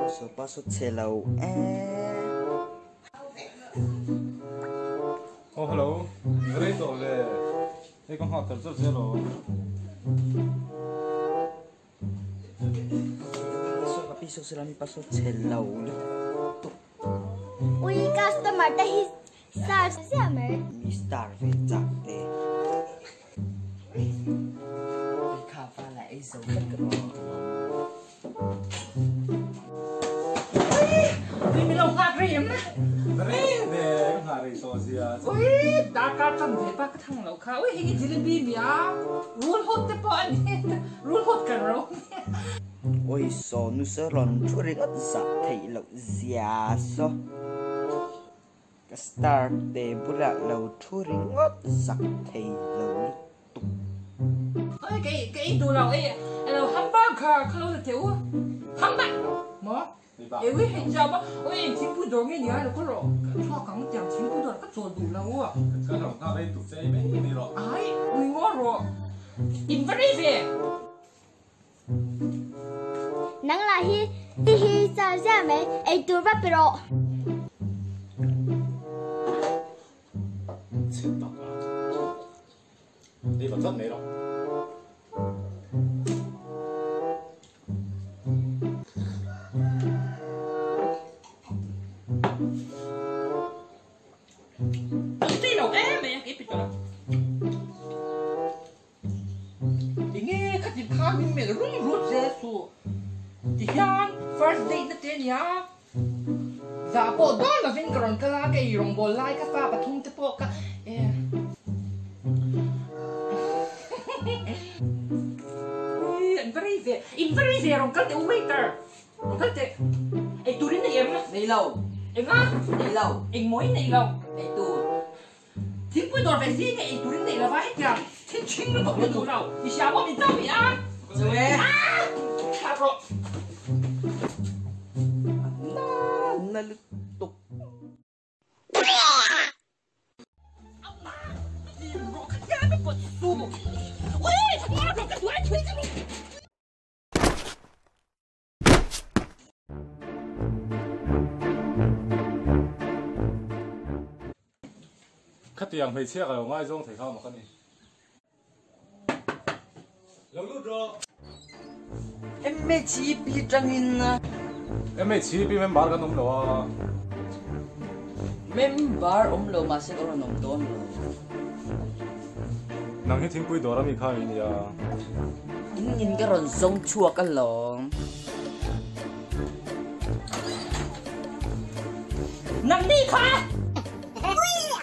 số ba số xe lầu Oh, hello. Great ole. Hey, con hot thật rất zero. số cái số xe làm ba số xe lầu Ui, customer ta hi sao xe mà Star về chặt thế khá phá lại dấu tất cả mình lòng ngạc riêng Great, con hari so sia. ui đã cả trăm thế ba cái thằng lâu khá ui hình như bị mía rule hot thế bỏ anh rule hot cả rồi ôi số nu sơ lon chua rinh ớt giặc thấy lẩu già so cái Star để bữa lạc lẩu chua rinh ớt giặc thấy lẩu ôi cái đồ lâu ấy lâu hamburger kalau là thiếu hamburger mà ui hình sao ba ui chính phủ đồ nghe nhớ là có rồi cho cắn chẳng chính phủ đồ có chỗ đủ lâu à Cái lòng ta đây tụt xe mấy đi rồi. ai ui ngon rồi in very về nắng là hi sao xe mà ai tu ra pero Chết tao à. Đi vào rất này rồi. tí nào em mày cái bị rồi thì nghe khách hàng khá mình mày rung rút dễ su thì hiện first date nó tên nhá giả bộ đó là viên còn cái lá cái rong bò lai cái pha bát thùng thế bộ cái in very về rong cái waiter rong cái ấy tụi đến này em á Đi lâu, em á đi lâu, em mới này đâu đi tu. chính quy đoàn phải gì cái tụi đến này là phải cả thiên chính nó tổng tụi đâu thì sao mà mình tao bị á Rồi em. Thà rồi nó lức tục Khát tiền phải chia ở ngoài rong thể thao mà con đi. Lâu lút rồi. Em mê chỉ bị trăng in à. Em mấy chỉ bị em bảo cái nông đồ. Member lo mà sẽ có nồng đốn lo. Nang hết thiên quy đồ làm gì khai đi à. Nhìn cái ròn sông chua cái lo. nằm đi khá đi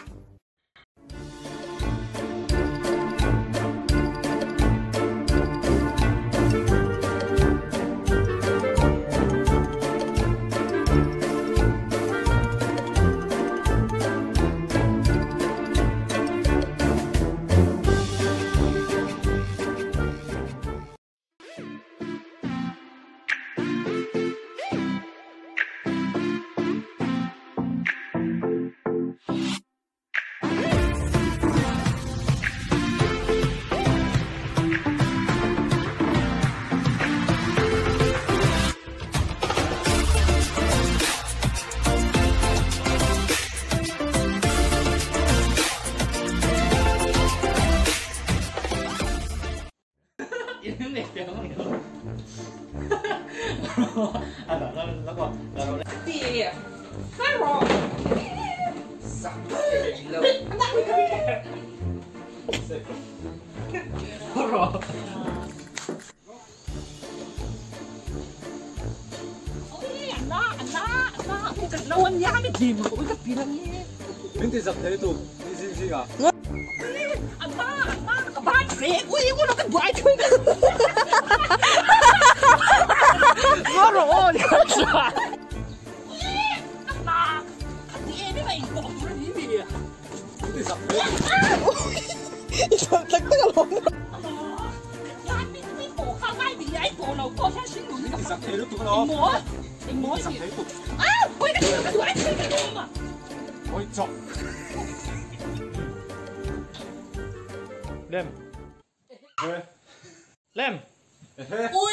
cái rồi Lâu. rồi anh cần lâu anh giá mới tìm được cái gì là nghe Mình thì giật thế tụ. Đi xin xin à. anh cái ba trẻ ui nó cái vải chui nó rồi cái gì mày bỏ cái gì à Mình thì giật thế. Chắc tất cả luôn. giá mình bỏ khá ngay bị ấy bỏ nào có theo sinh Mình thì giật thế đó tụi nó. anh mỗi Giật gì thế tụ. ui cái gì cái vải chui cái gì mà Ôi chọ. Đem. Lem. Ê. ui